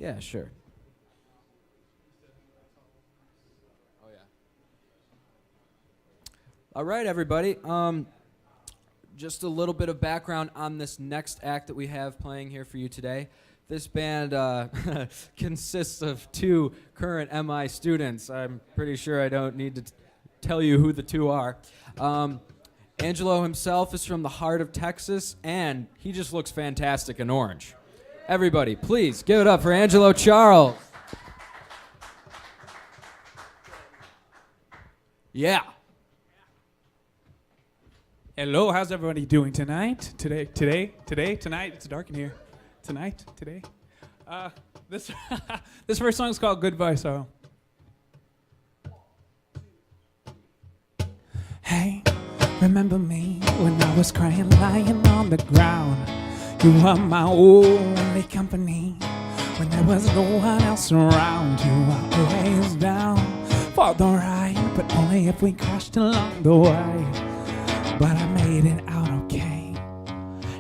Yeah, sure. Oh, yeah. All right, everybody. Just a little bit of background on this next act that we have playing here for you today. This band consists of two current MI students. I'm pretty sure I don't need to tell you who the two are. Angelo himself is from the heart of Texas, and he just looks fantastic in orange. Everybody, please give it up for Angelo Charles. Yeah. Hello, how's everybody doing tonight? Tonight? It's dark in here. Today. This this first song is called Goodbye Sorrow. Hey, remember me when I was crying, lying on the ground? You were my only company when there was no one else around. You were always down for the ride, but only if we crashed along the way. But I made it out okay,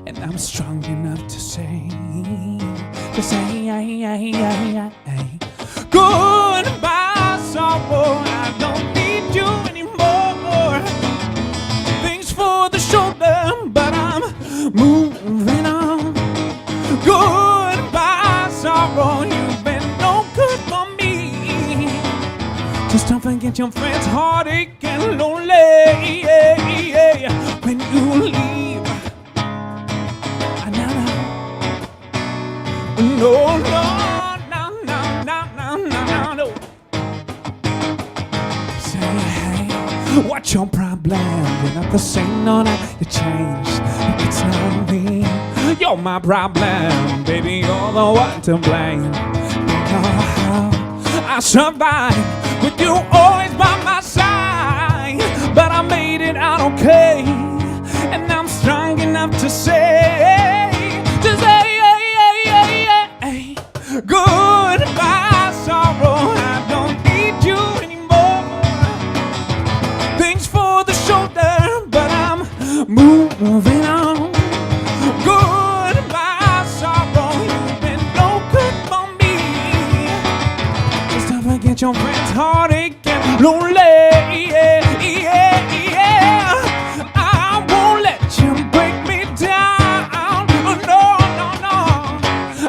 and I'm strong enough to say, goodbye, sorrow. I don't need you anymore. Thanks for the shoulder, but I'm moving on. Goodbye, sorrow. You've been no good for me. Just don't forget your friends, heartache and lonely. When you leave, no. Say, hey, what's your problem? You're not the same, no, you changed. It's not me, you're my problem. Baby, you're the one to blame. You know how I survived with you always by my side. But I made it out okay, and I'm strong enough to say, goodbye, sorrow. I don't need you anymore. Thanks for the shoulder, but I'm moving on. Goodbye, sorrow. You've been no good for me. Just don't forget your friends, heartache and lonely. I won't let you break me down. No.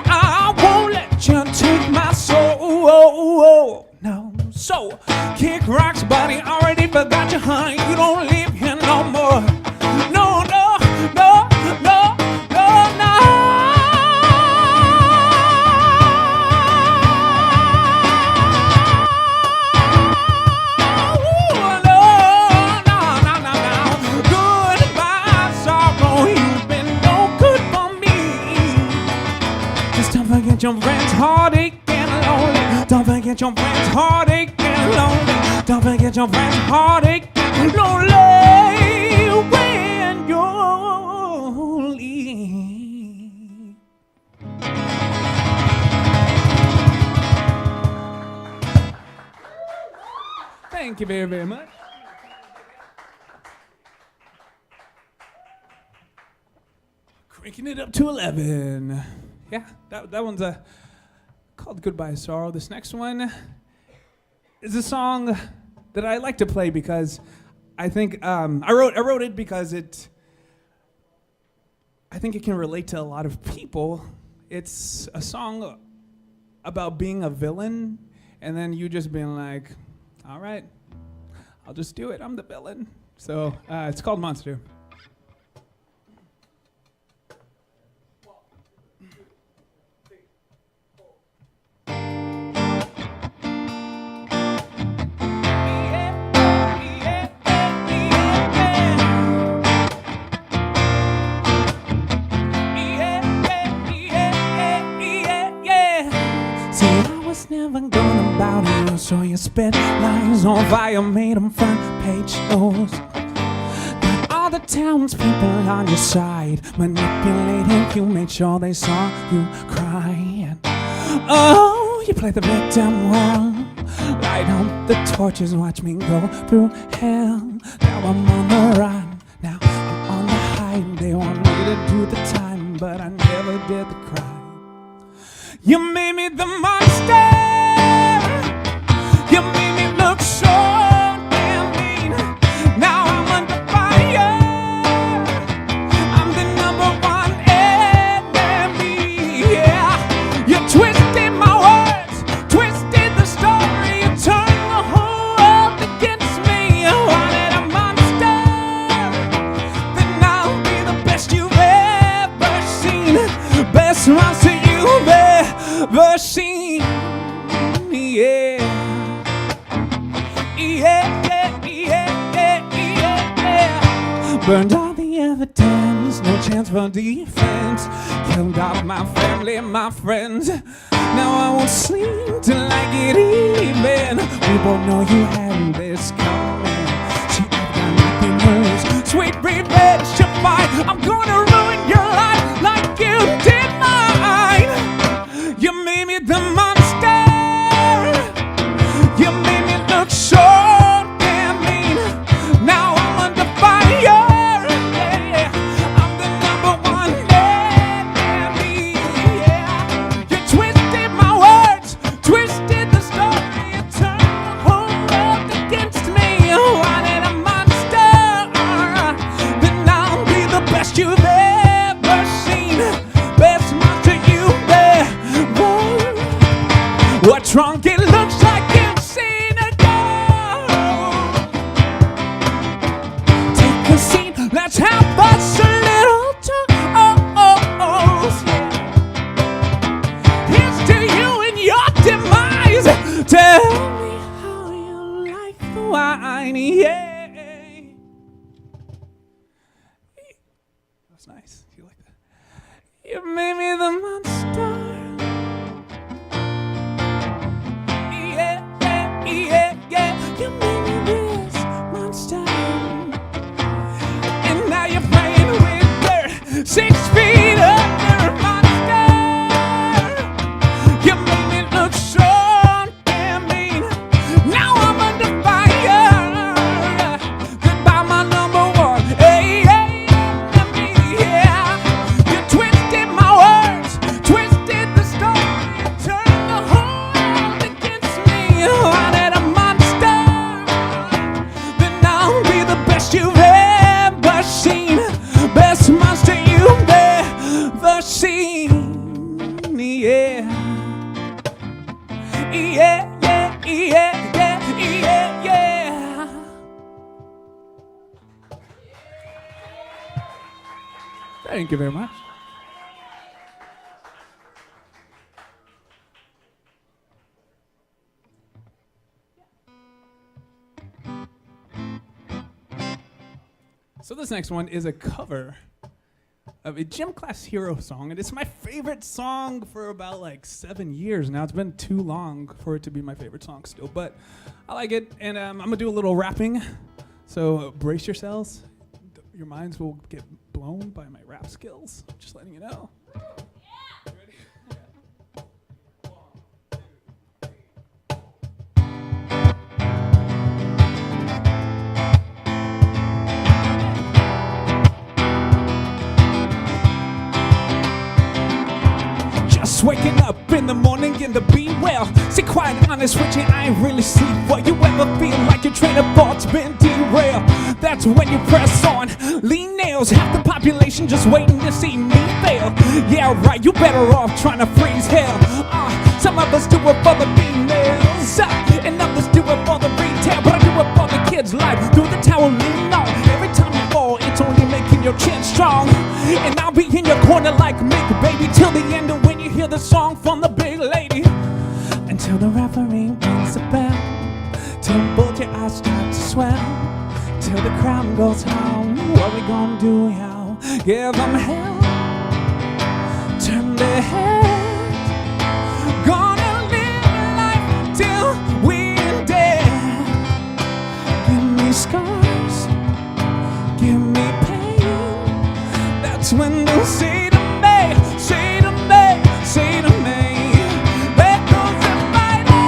I won't let you take my soul. No. So, kick rocks, buddy. Already forgot you, honey. You don't live here no more. No. Don't forget your friends, heartache and lonely. Don't forget your friends, heartache and lonely. Don't forget your friends, heartache and lonely. When you leave. Thank you very, very much. Cranking it up to 11. Yeah, that one's called Goodbye Sorrow. This next one is a song that I like to play because I think I wrote it because I think it can relate to a lot of people. It's a song about being a villain and then you just being like, all right, I'll just do it. I'm the villain. So it's called Monster. Never gonna about you, so you spit lines on fire, made them front page shows. Got all the townspeople on your side, manipulating you, made sure they saw you crying. Oh, you played the victim well, light up the torches, watch me go through hell. Now I'm on the run, now I'm on the high. They want me to do the time, but I never did the crime. You made me the monster. You made me look so damn mean. Now I'm under fire. I'm the number one enemy. Yeah, you twisted my words, twisted the story. You turned the whole world against me. You wanted a monster, then I'll be the best you've ever seen. Best monster you've ever seen. Yeah. Yeah. Burned all the evidence, no chance for defense. Killed off my family, my friends. Now I won't sleep till I get even. We both know you had this coming. See, I've got nothing to lose. Sweet revenge to fight. I'm gonna ruin your life like you did mine. You made me the monster. You made me look so damn mean. Now I'm under fire. Yeah, I'm the number one enemy. Yeah, you twisted my words, twisted the story. You turned the whole world against me. You wanted a monster, then I'll be the best you've ever seen. Best monster you've ever. What's wrong? It looks like you've seen a girl. Take a seat, let's have us a little talk. Here's to you and your demise. Tell me how you like the wine. Yeah. That's nice. You like that? You made me the monster. Yeah, you made me this monster. And now you're playing with dirt, 6 feet under, monster. You made me look so damn mean. Now I'm under fire. Goodbye, my number one. Hey, enemy, yeah. You twisted my words, twisted the story. You turned the whole world against me. You wanted a monster, then I'll be the best you've ever seen. Best monster you've ever seen. Yeah. Yeah. Thank you very much. So this next one is a cover of a gym class hero song, and it's my favorite song for about like 7 years now. It's been too long for it to be my favorite song still, but I like it, and I'm gonna do a little rapping, so brace yourselves. Your minds will get blown by my rap skills, just letting you know. Just waking up in the morning and to be well. Stay quiet, honest with you, I ain't really sleep. What you ever feel like your train of thought's been derailed? That's when you press on, lean nails. Half the population just waiting to see me fail. Yeah, right, you better off trying to freeze hell. Some of us do it for the females, and others do it for the retail. But I do it for the kids' life. Through the towel, lean on. Every time you fall, it's only making your chin strong. And I'll be in your corner like Mick, baby, till the end of when you hear the song from the big lady. Until the referee rings the bell, till both your eyes start to swell, till the crowd goes home. What we gonna do, y'all? Give them hell, turn their head. Gonna live life till we're dead. Give me scars, give me pain. That's when they'll say to me, say to me, say to me. There goes the fighter.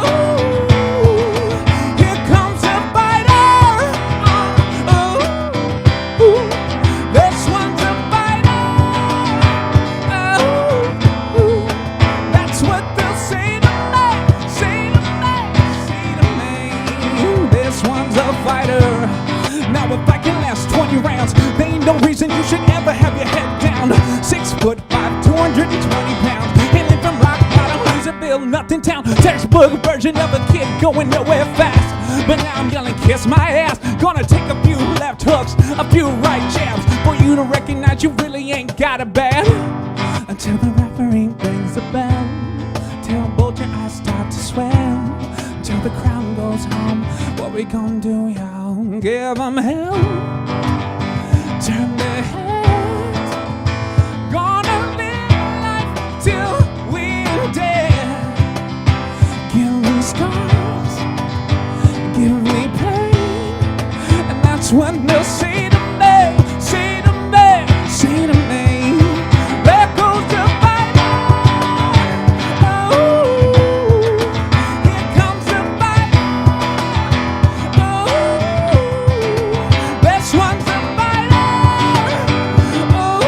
Ooh, here comes the fighter. Ooh, this one's a fighter. Now if I can last 20 rounds, there ain't no reason you should ever have your head down. 6'5", 220 pounds, hailing from rock bottom, Louisville, nothing town. Textbook version of a kid going nowhere fast. But now I'm yelling, kiss my ass. Gonna take a few left hooks, a few right jabs, for you to recognize you really ain't got it bad. Until the referee rings the bell, till both your eyes start to swell, till the crowd goes home. What we gonna do, y'all? Give them hell. Turn their heads. Gonna live life till we're dead. Give me scars, give me pain, and that's what they'll say to me, say to me, say to me. There goes the fight. Oh, here comes the fight. Oh, this one's the fight. Oh,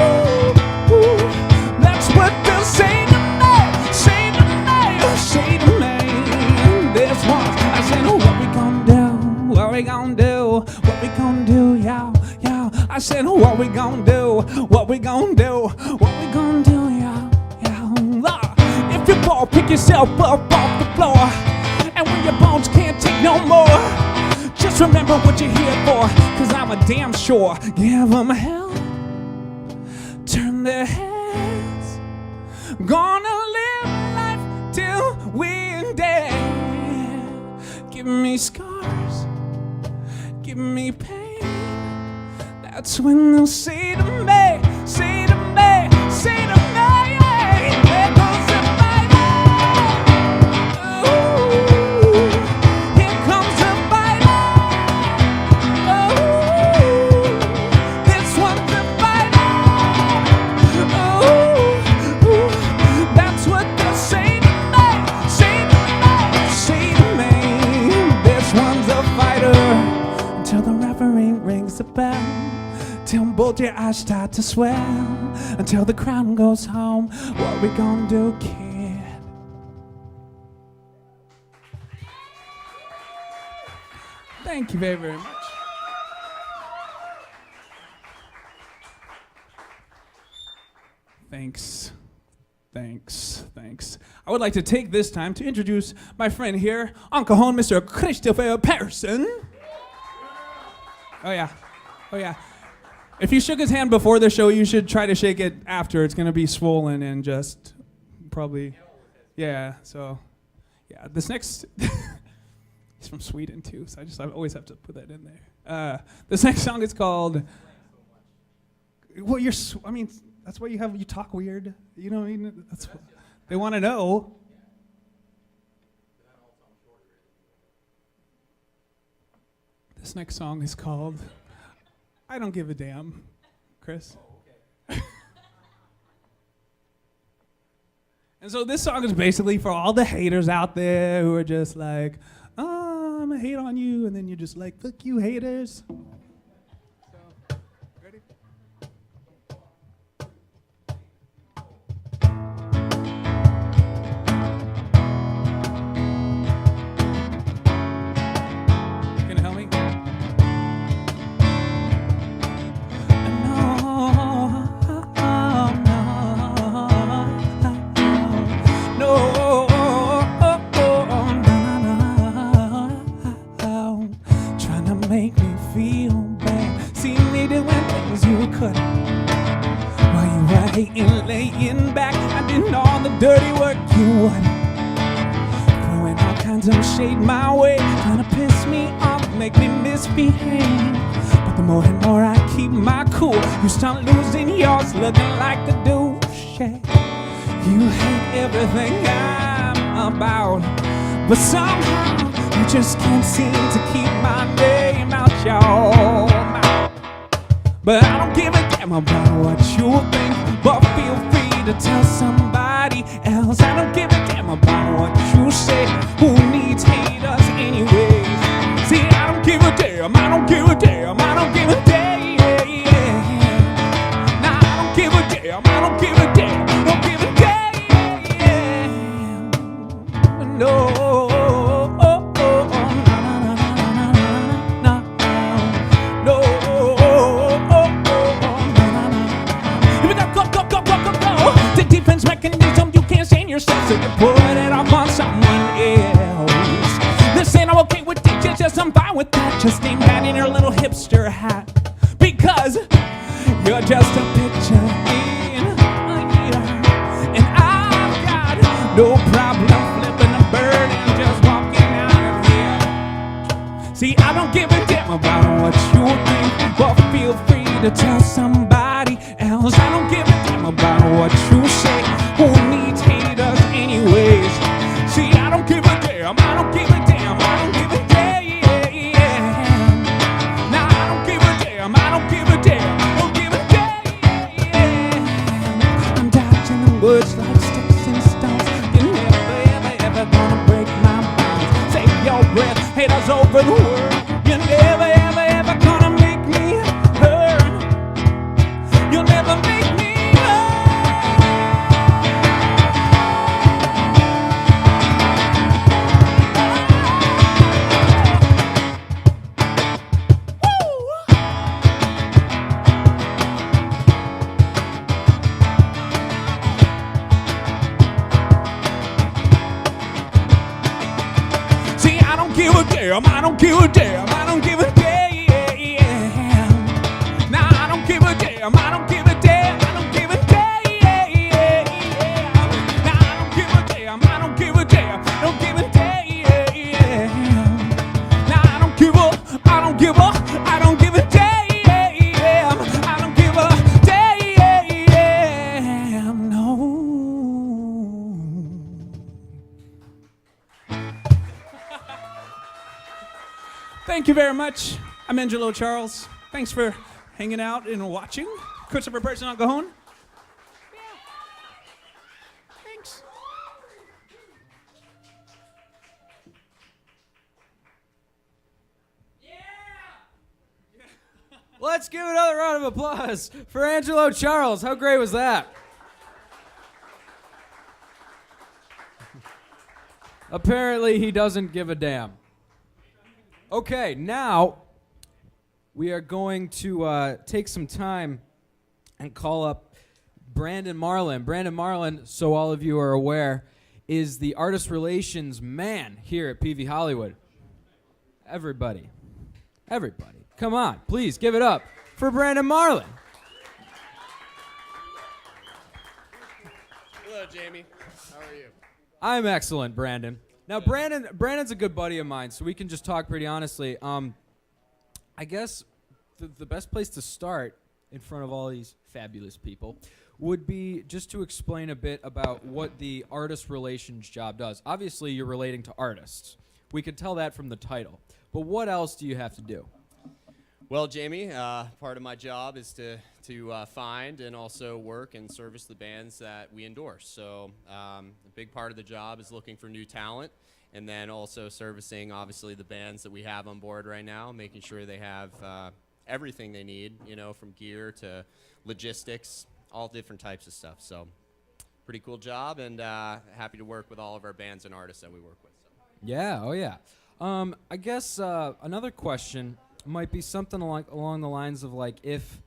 that's what they'll say to me, say to me, say to me. This one's, I said, oh, what we gonna do? What we gonna do? What we gonna do, y'all? Y'all, I said, what we gonna do? What we gonna do? What we gonna do, y'all? Y'all, if you fall, pick yourself up off the floor, and when your bones can't take no more, just remember what you're here for, cause I'm a damn sure. Give them hell, turn their heads. Gonna live life till we're dead. Give me scars, give me pain. That's when they'll say to me, say to me, say to me. There goes the fight. Oh, here comes the fight. Oh, this one's the fight. Oh, that's what they'll say to me, say to me, say to me. This one's a fighter. Until the referee rings the bell, till both your eyes start to swell, until the crowd goes home. What we gonna do, kid? Thank you very, very much. Thanks. Thanks. I would like to take this time to introduce my friend here, on cajon, Mr. Christopher Persson. Oh yeah. If you shook his hand before the show, you should try to shake it after. It's gonna be swollen and just probably, yeah. So, yeah. This next, he's from Sweden too, so I always have to put that in there. This next song is called. Well, I mean, that's why you talk weird. You know what I mean? That's what they want to know. This next song is called I Don't Give a Damn, Chris. And so this song is basically for all the haters out there who are just like, oh, I'm gonna hate on you, and then you're just like, fuck you, haters. So, ready? Gonna help me? Laying back, I did all the dirty work you would, throwing all kinds of shade my way, trying to piss me off, make me misbehave. But the more and more I keep my cool, you start losing yours, looking like a douche. You hate everything I'm about, but somehow you just can't seem to keep my name out your mouth. But I don't give a damn about what you think, but feel free to tell somebody else. I don't give a damn about what you say. Who needs haters anyways? See, I don't give a damn, I don't give a damn, I don't give a damn. Nah, I don't give a damn, I don't give a damn, don't give a damn. No. so you put it off on someone else. This ain't okay with teachers, just I'm fine with that. Just ain't mad in your little hipster hat, because you're just a picture in a year. And I've got no problem flipping a bird and just walking out of here. See, I don't give a damn about what you think, but feel free to tell somebody else. I don't give a damn about what you say. Who needs haters anyways? See, I don't give a damn, I don't give a damn, I don't give a damn. Nah, I don't give a damn, I don't give a damn, I don't give a damn. I'm dodging the words like sticks and stones. You're never, ever, ever gonna break my bones. Save your breath, haters over the world. You're never, ever, ever gonna make me hurt. You'll never make me see, I don't give a damn, I don't give a damn, I don't give a damn. Nah, I don't give a damn, I don't give a damn, I don't give a damn. Nah, I don't give a damn, I don't give a damn, I don't give a damn. Nah, I don't give a, I don't give a, I don't give a damn. I don't give a damn, no. Thank you very much. I'm Angelo Charles. Thanks for hanging out and watching. Christopher Person on Cajon. Yeah. Thanks. Let's give another round of applause for Angelo Charles. How great was that? Apparently, he doesn't give a damn. Okay, now we are going to take some time and call up Brandon Marlin. Brandon Marlin, so all of you are aware, is the artist relations man here at Peavy Hollywood. Everybody, come on, please give it up for Brandon Marlin. Hello, Jamie. How are you? I'm excellent, Brandon. Now, Brandon's a good buddy of mine, so we can just talk pretty honestly. I guess the best place to start in front of all these fabulous people would be just to explain a bit about what the artist relations job does. Obviously, you're relating to artists. We could tell that from the title. But what else do you have to do? Well, Jamie, part of my job is to find and also work and service the bands that we endorse. So a big part of the job is looking for new talent, and then also servicing, obviously, the bands that we have on board right now, making sure they have everything they need, you know, from gear to logistics, all different types of stuff. So pretty cool job, and happy to work with all of our bands and artists that we work with. So. Yeah, oh yeah. I guess another question might be something along the lines of like if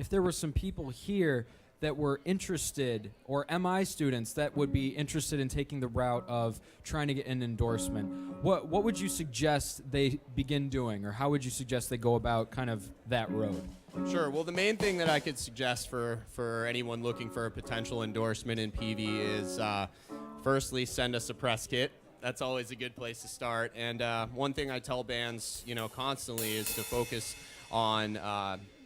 there were some people here that were interested, or MI students that would be interested in taking the route of trying to get an endorsement, what would you suggest they begin doing, or how would you suggest they go about kind of that road? Sure. Well, the main thing that I could suggest for anyone looking for a potential endorsement in PV is firstly, send us a press kit. That's always a good place to start. And one thing I tell bands, you know, constantly is to focus on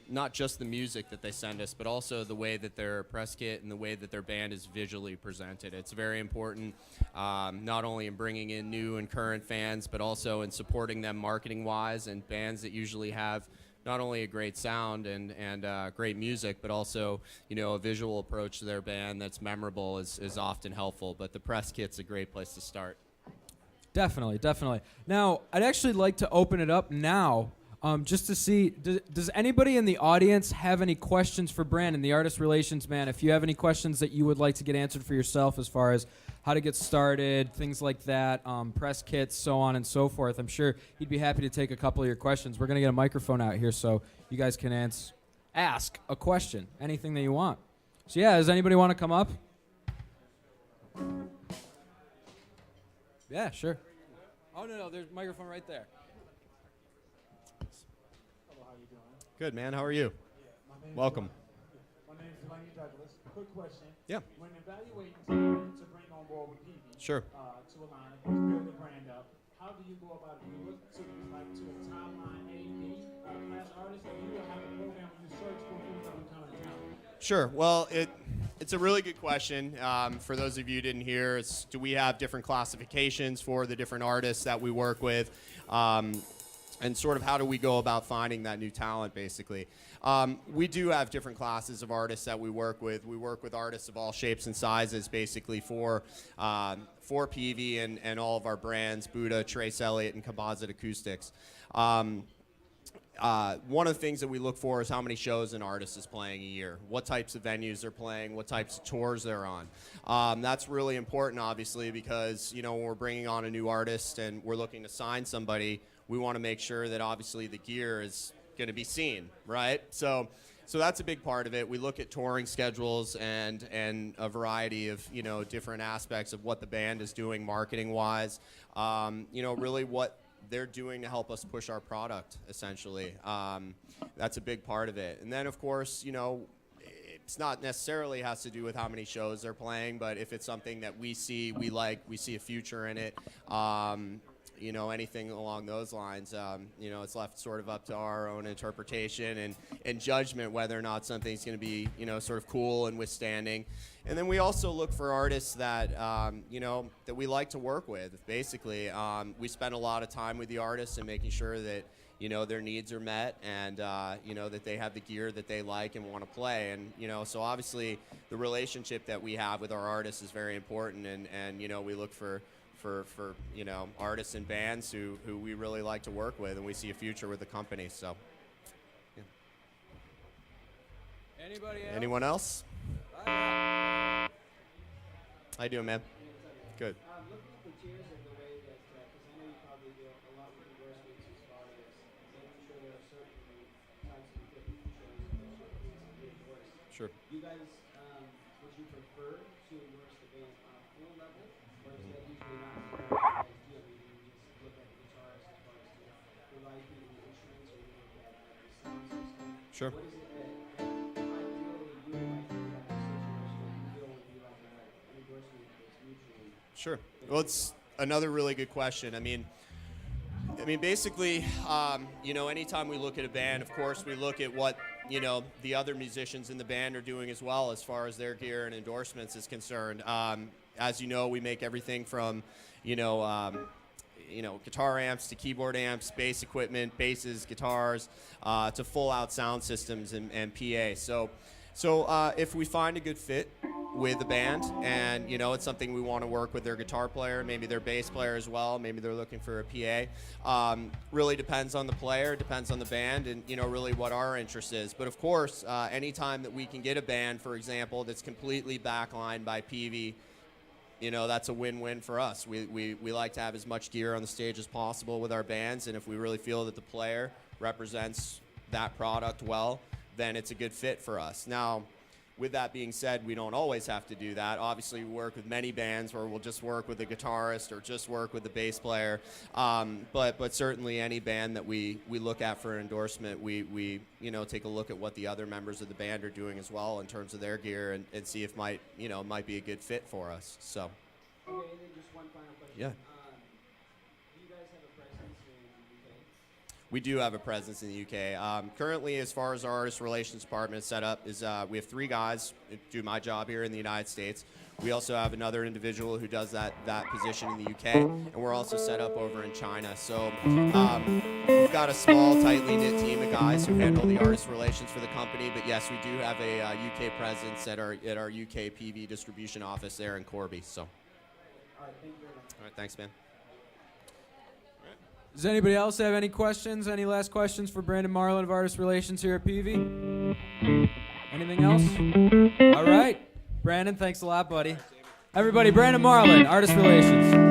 not just the music that they send us, but also the way that their press kit and the way that their band is visually presented. It's very important, not only in bringing in new and current fans, but also in supporting them marketing-wise, and bands that usually have not only a great sound and great music, but also, you know, a visual approach to their band that's memorable is often helpful. But the press kit's a great place to start. Definitely, definitely. Now, I'd actually like to open it up now just to see, does anybody in the audience have any questions for Brandon, the artist relations man? If you have any questions that you would like to get answered for yourself as far as how to get started, things like that, press kits, so on and so forth, I'm sure he'd be happy to take a couple of your questions. We're going to get a microphone out here so you guys can ask a question, anything that you want. So yeah, does anybody want to come up? Yeah, sure. Oh, no, there's a microphone right there. Hello, how you doing? Good, man. How are you? My name is Welcome. My name is Delaney Douglas. Quick question. Yeah. When evaluating talent to bring on board with Peavy, Sure. to align, of course, build the brand up, how do you go about it? Do you look to a timeline A, B class artist, or do you have a program where you search for who's up and coming talent? Sure. Well, it's a really good question. For those of you who didn't hear, do we have different classifications for the different artists that we work with? And sort of how do we go about finding that new talent, basically. We do have different classes of artists that we work with. We work with artists of all shapes and sizes, basically, for Peavy and all of our brands, Buddha, Trace Elliott, and Composite Acoustics. One of the things that we look for is how many shows an artist is playing a year, what types of venues they're playing, what types of tours they're on. That's really important, obviously, because when we're bringing on a new artist and we're looking to sign somebody, we want to make sure that obviously the gear is going to be seen, right? So that's a big part of it. We look at touring schedules and a variety of different aspects of what the band is doing marketing-wise. Really what they're doing to help us push our product, essentially. That's a big part of it. And then, of course, it's not necessarily has to do with how many shows they're playing, but if it's something that we see, we like, we see a future in it, anything along those lines, it's left sort of up to our own interpretation and judgment whether or not something's going to be, sort of cool and withstanding. And then we also look for artists that, that we like to work with, basically. We spend a lot of time with the artists and making sure that, their needs are met and, that they have the gear that they like and want to play. And, so obviously the relationship that we have with our artists is very important. And we look for artists and bands who we really like to work with, and we see a future with the company. So, yeah. Anybody else? Anyone else? How you doing, man? Good. Looking at the chairs of the way that, because I know you probably do a lot with endorsements as far as making sure there are certain types of equipment for shows that should be endorsed. Sure. You guys, would you prefer to endorse the band on a full level, or is that usually not what you guys do? I mean, you just look at the guitarist as far as provide the instruments, or you look at the sound system? Sure. What is it that ideally you would like to have a situation where you feel would be like an endorsement that's mutually? Sure. Well, it's another really good question. I mean, basically, anytime we look at a band, of course, we look at what, the other musicians in the band are doing as well as far as their gear and endorsements is concerned. As you know, we make everything from, guitar amps to keyboard amps, bass equipment, basses, guitars, to full-out sound systems and PA. So if we find a good fit with the band and, it's something we want to work with their guitar player, maybe their bass player as well, maybe they're looking for a PA, really depends on the player, depends on the band, and, really what our interest is. But, of course, anytime that we can get a band, for example, that's completely backlined by Peavy, that's a win-win for us. We like to have as much gear on the stage as possible with our bands, and if we really feel that the player represents that product well, then it's a good fit for us. Now, with that being said, we don't always have to do that. Obviously, we work with many bands where we'll just work with a guitarist or just work with the bass player. But certainly any band that we look at for endorsement, we take a look at what the other members of the band are doing as well in terms of their gear and see if might be a good fit for us. So. Okay, and then just one final question. Yeah. Do you guys have a presence in the UK? We do have a presence in the UK. Currently, as far as our artist relations department is set up, is we have 3 guys who do my job here in the United States. We also have another individual who does that position in the UK, and we're also set up over in China. So we've got a small, tightly knit team of guys who handle the artist relations for the company. But yes, we do have a UK presence at our UK PV distribution office there in Corby. So. All right, thank you very much. All right, thanks, man. Does anybody else have any questions? Any last questions for Brandon Marlin of Artist Relations here at Peavy? Anything else? All right. Brandon, thanks a lot, buddy. Everybody, Brandon Marlin, Artist Relations.